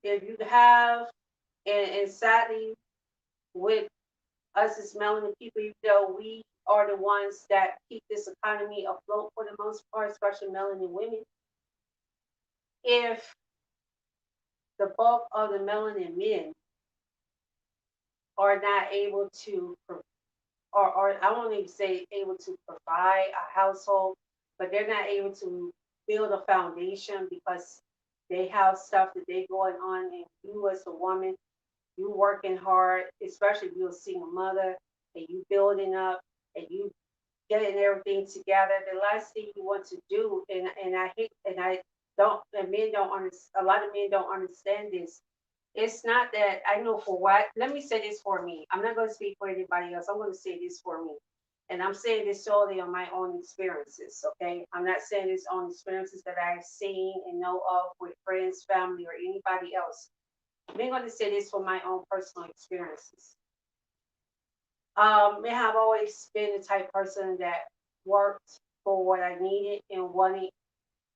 Speaker 1: if you have, and sadly, with us as melanin people, you know, we are the ones that keep this economy afloat for the most part, especially melanin women. If the bulk of the melanin men are not able to, or I won't even say able to provide a household, but they're not able to build a foundation because they have stuff that they going on, and you as a woman, you working hard, especially if you're a single mother and you building up and you getting everything together. The last thing you want to do, and I hate, and I don't, and men don't understand. A lot of men don't understand this. It's not that I know for what. Let me say this for me. I'm not going to speak for anybody else. I'm going to say this for me. And I'm saying this solely on my own experiences, okay? I'm not saying this on experiences that I've seen and know of with friends, family, or anybody else. I'm going to say this for my own personal experiences. I have always been the type person that worked for what I needed and wanted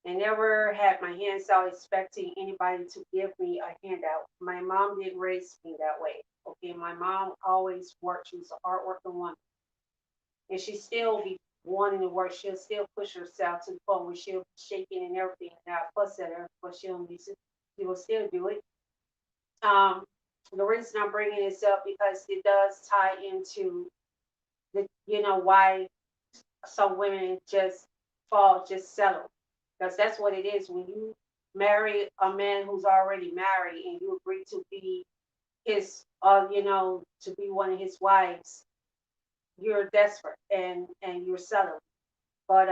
Speaker 1: and never had my hands out expecting anybody to give me a handout. My mom didn't raise me that way. Okay, my mom always worked. She was a hardworking woman. And she still be wanting to work. She'll still push herself to the point where she'll be shaking and everything and I fuss at her, but she will still do it. Um, the reason I'm bringing this up because it does tie into the, why some women just settle. Because that's what it is when you marry a man who's already married and you agree to be his, to be one of his wives, you're desperate and you're settling. But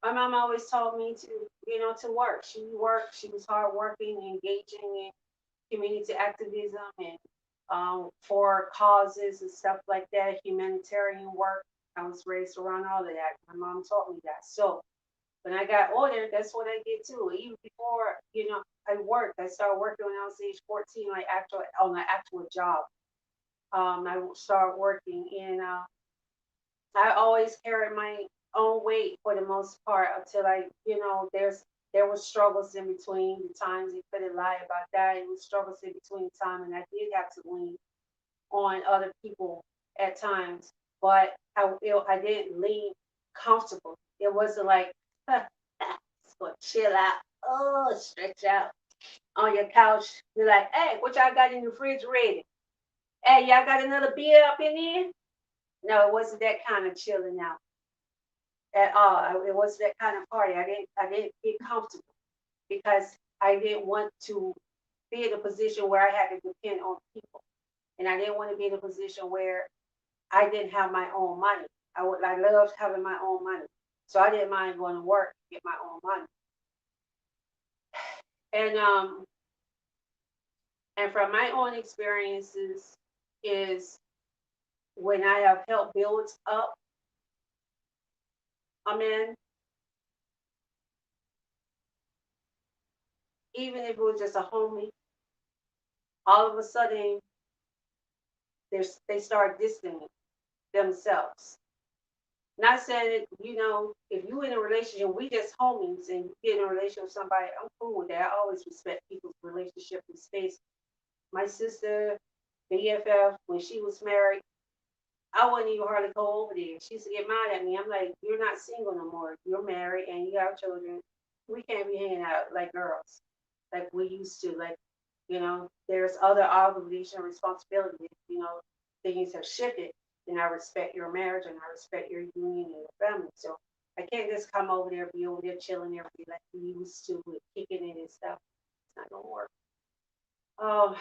Speaker 1: my mom always told me to, to work. She worked. She was hardworking, engaging in community activism and for causes and stuff like that, humanitarian work. I was raised around all of that. My mom taught me that. So when I got older, that's what I did too. Even before, I worked. I started working when I was age 14, like actual on an actual job. I started working and I always carried my own weight for the most part until there was struggles in between the times. You couldn't lie about that. It was struggles in between the time, and I did have to lean on other people at times. But I didn't lean comfortable. It wasn't like so chill out, oh stretch out. on your couch. You're like, hey, what y'all got in the refrigerator? Hey, y'all got another beer up in here? No, it wasn't that kind of chilling out at all. It wasn't that kind of party. I didn't get comfortable because I didn't want to be in a position where I had to depend on people, and I didn't want to be in a position where I didn't have my own money. I loved having my own money, so I didn't mind going to work to get my own money. And and from my own experiences is when I have helped build up a man, even if it was just a homie, all of a sudden they start distancing themselves. Not saying that, if you in a relationship, we just homies and you get in a relationship with somebody, I'm cool with that. I always respect people's relationship and space. My sister, BFF, when she was married, I wouldn't even hardly go over there. She used to get mad at me. I'm like, you're not single no more. You're married and you have children. We can't be hanging out like girls, like we used to. Like, there's other obligation and responsibilities. Things have shifted, and I respect your marriage and I respect your union and your family. So I can't just come over there, be over there chilling there, be like we used to with kicking it and stuff. It's not gonna work. Um,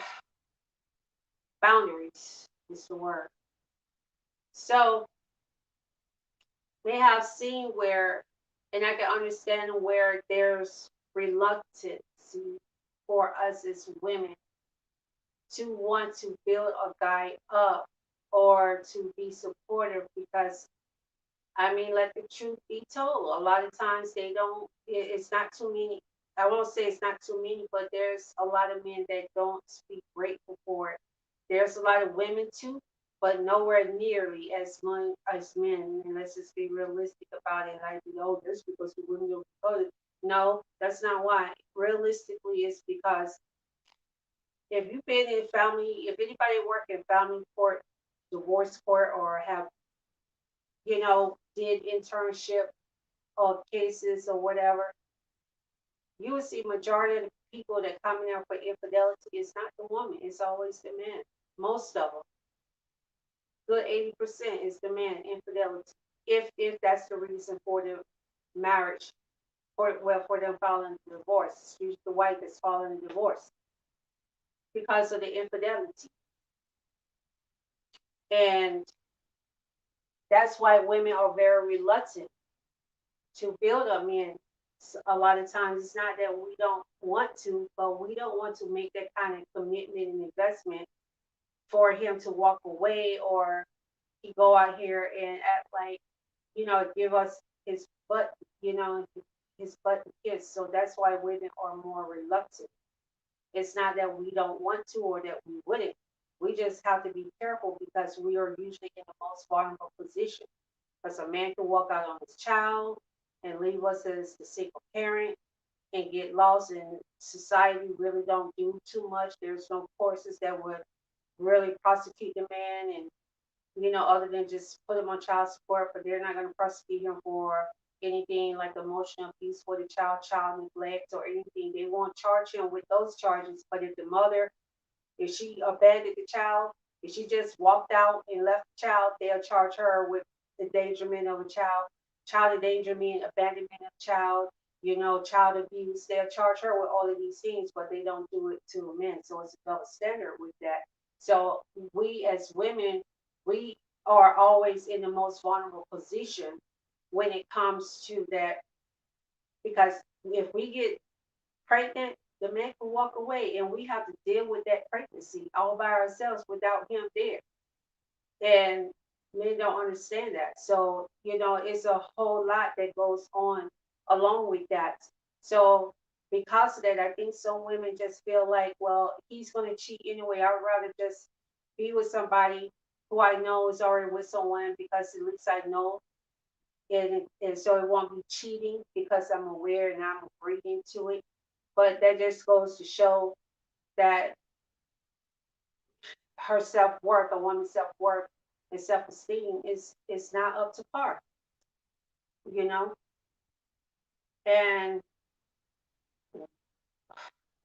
Speaker 1: Boundaries is the word. So they have seen where, and I can understand where there's reluctance for us as women to want to build a guy up or to be supportive because I mean, let the truth be told. A lot of times they don't, it's not too many. I won't say it's not too many, but there's a lot of men that don't speak grateful for it. There's a lot of women too, but nowhere nearly as much as men. And let's just be realistic about it. Like, just because the women don't vote. No, that's not why. Realistically, it's because if you've been in family, if anybody work in family court, divorce court, or have did internship or cases or whatever, you will see majority of the people that come in there for infidelity is not the woman, it's always the man. Most of them, good 80% is the man infidelity. If that's the reason for the marriage, for them filing the divorce, it's usually the wife that's filing the divorce because of the infidelity. And that's why women are very reluctant to build up men. A lot of times it's not that we don't want to, but we don't want to make that kind of commitment and investment for him to walk away or he go out here and act like, give us his butt, his butt to kiss. So that's why women are more reluctant. It's not that we don't want to or that we wouldn't. We just have to be careful because we are usually in the most vulnerable position. Because a man can walk out on his child and leave us as the single parent and get lost in society really don't do too much. There's no courses that would really prosecute the man and other than just put him on child support, but they're not going to prosecute him for anything like emotional abuse for the child neglect or anything. They won't charge him with those charges. But if the mother, if she abandoned the child, if she just walked out and left the child, they'll charge her with endangerment of a child endangerment, abandonment of child, child abuse. They'll charge her with all of these things, but they don't do it to men. So it's a double standard with that. So we as women, we are always in the most vulnerable position when it comes to that because if we get pregnant, the man can walk away and we have to deal with that pregnancy all by ourselves without him there. And men don't understand that. So, it's a whole lot that goes on along with that. So, because of that, I think some women just feel like, well, he's going to cheat anyway. I would rather just be with somebody who I know is already with someone because at least I know. And so it won't be cheating because I'm aware and I'm agreeing to it. But that just goes to show that her self worth, a woman's self worth and self esteem is not up to par, you know. And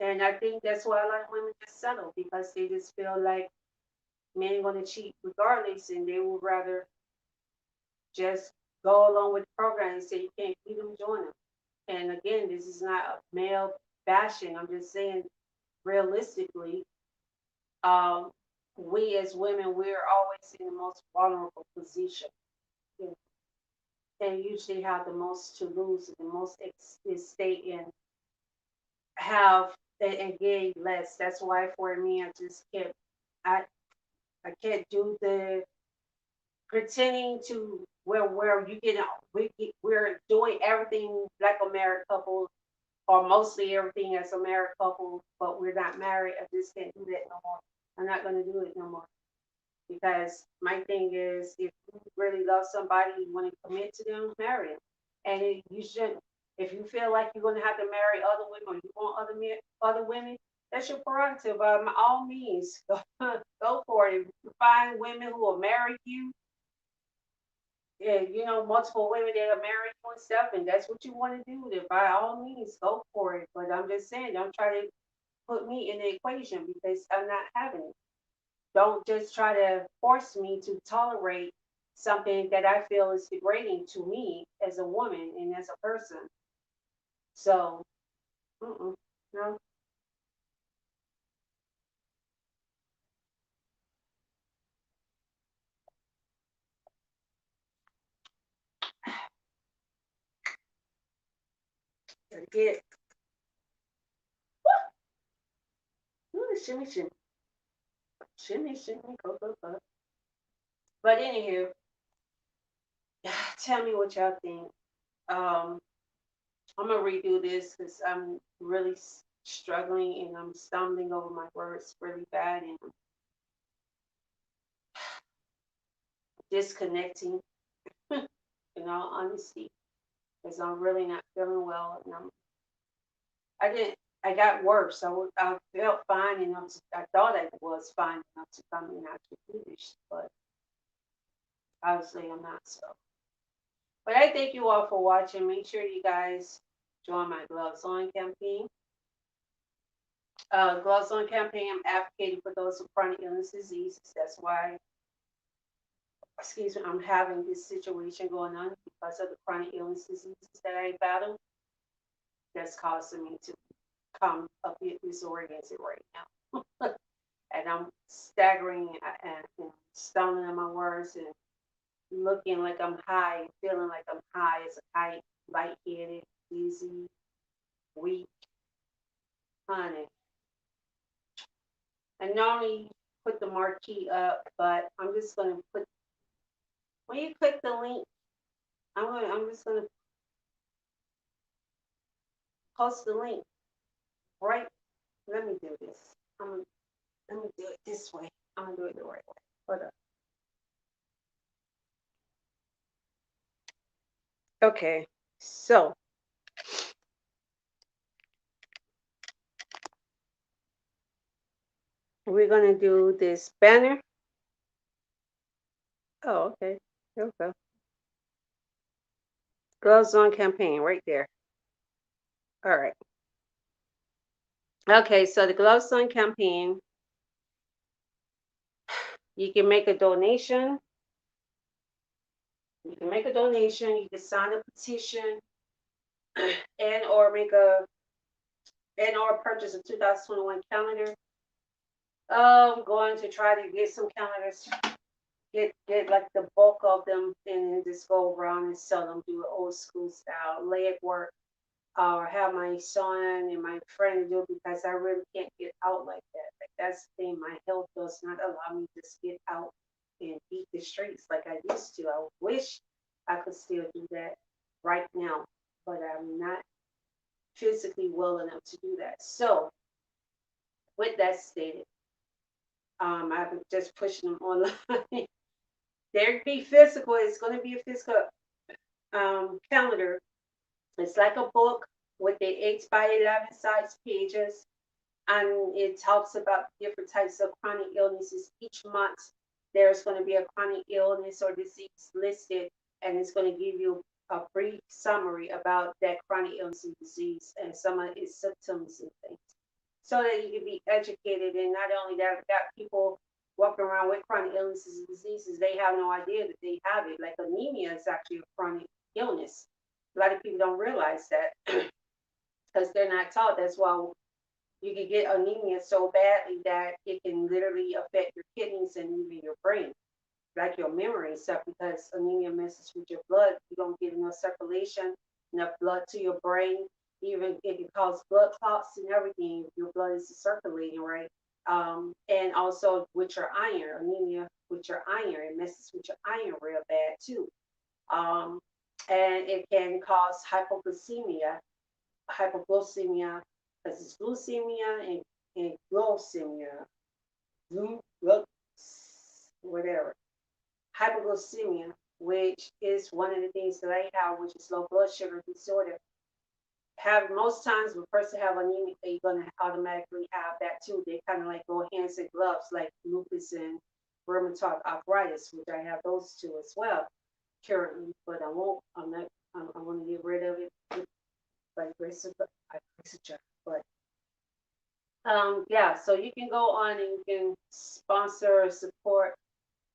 Speaker 1: And I think that's why a lot of women just settle because they just feel like men are going to cheat regardless, and they would rather just go along with the program and say you can't keep them, join them. And again, this is not a male bashing. I'm just saying realistically, um, we as women, we're always in the most vulnerable position, you know, and usually have the most to lose and the most stay in, have and gain less. That's why for me, I just can't. I can't do the pretending to where you get we're doing everything like a married couple or mostly everything as a married couple, but we're not married. I just can't do that no more. I'm not gonna do it no more because my thing is if you really love somebody, you want to commit to them, marry them, and you shouldn't. If you feel like you're gonna have to marry other women or you want other women, that's your prerogative. By all means, go for it. If you find women who will marry you, yeah, multiple women that are married you and stuff, and that's what you want to do, then by all means, go for it. But I'm just saying, don't try to put me in the equation because I'm not having it. Don't just try to force me to tolerate something that I feel is degrading to me as a woman and as a person. So, no, get shimmy, shimmy, shimmy, shimmy, go. But anywho, tell me what y'all think. Um, I'm gonna redo this because I'm really struggling and I'm stumbling over my words really bad and disconnecting. In all honesty, because I'm really not feeling well, and I didn't. I got worse. I felt fine enough. I thought I was fine enough to come in after finish, but obviously I'm not. So, but I thank you all for watching. Make sure you guys join my Gloves On campaign. Gloves On campaign. I'm advocating for those with chronic illness diseases. That's why, excuse me, I'm having this situation going on because of the chronic illness diseases that I battle. That's causing me to come a bit disoriented right now. And I'm staggering and stumbling in my words and looking like I'm high, feeling like I'm high as a kite, lightheaded, dizzy, weak, honey. I normally put the marquee up, but I'm just gonna put when you click the link, I'm just gonna post the link, right? Let me do this. I'm let me do it this way. I'm gonna do it the right way. Hold up. Okay, so we're gonna do this banner. Oh, okay. There we go. Gloves On campaign right there. All right. Okay, so the Gloves On campaign, you can make a donation. You can make a donation. You can sign a petition, and or make a and or purchase a 2021 calendar. I'm going to try to get some calendars, get like the bulk of them, and then just go around and sell them. Do it old school style, leg work, or have my son and my friend do because I really can't get out like that. Like that's the thing. My health does not allow me to just get out and beat the streets like I used to. I wish I could still do that right now, but I'm not physically well enough to do that. So, with that stated, I've been just pushing them online. There be physical. It's going to be a physical calendar. It's like a book with the 8 by 11 size pages, and it talks about different types of chronic illnesses. Each month, there's going to be a chronic illness or disease listed, and it's going to give you a brief summary about that chronic illness and disease and some of its symptoms and things. so that you can be educated. And not only that, we got people walking around with chronic illnesses and diseases. They have no idea that they have it. Like anemia is actually a chronic illness. A lot of people don't realize that because they're not taught. That's why you can get anemia so badly that it can literally affect your kidneys and even your brain, like your memory and stuff, because anemia messes with your blood. You don't get enough circulation, enough blood to your brain. Even it can cause blood clots and everything if your blood is circulating right. And also with your iron, anemia with your iron, it messes with your iron real bad too. Um, and it can cause hypoglycemia, because it's glucemia and glycemia, whatever. Hypoglycemia, which is one of the things that I have, which is low blood sugar disorder. Have most times when a person have anemia, they're gonna automatically have that too. They kind of like go hands and gloves, like lupus and rheumatoid arthritis, which I have those two as well currently. But I won't. I'm not. I want to get rid of it by the grace of God. But yeah. So you can go on and you can sponsor or support.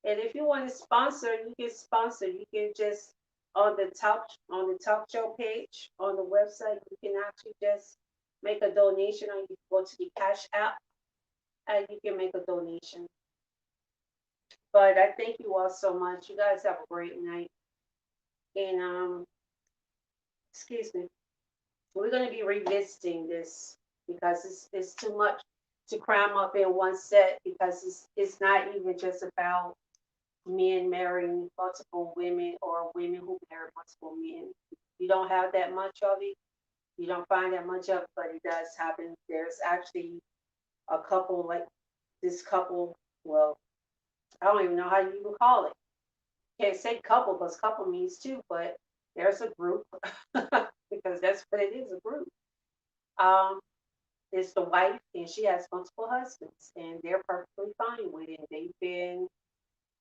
Speaker 1: And if you want to sponsor, you can sponsor. You can just on the talk show page on the website, you can actually just make a donation, or you can go to the Cash App and you can make a donation. But I thank you all so much. You guys have a great night. And excuse me, we're going to be revisiting this because it's too much to cram up in one set, because it's not even just about men marrying multiple women or women who marry multiple men. You don't have that much of it. You don't find that much of it, but it does happen. There's actually a couple like this couple. Well, I don't even know how you even call it. Can't say couple because couple means two, but there's a group because that's what it is, a group. Um, it's the wife, and she has multiple husbands, and they're perfectly fine with it. They've been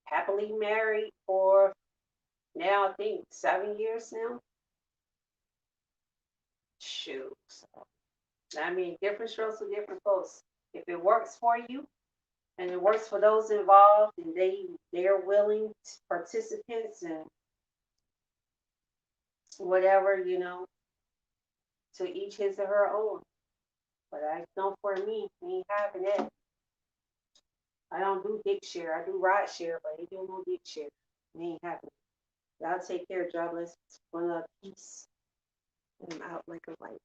Speaker 1: happily married for now, I think 7 years now. Shoot. So, I mean, different strokes for different folks. If it works for you and it works for those involved, and they're willing participants and whatever, to each his or her own. But I know for me, I ain't having it. I don't do dick share. I do ride share, but I ain't doing no dick share. It ain't happening. Y'all take care, jobless. One love, peace. And I'm out like a light.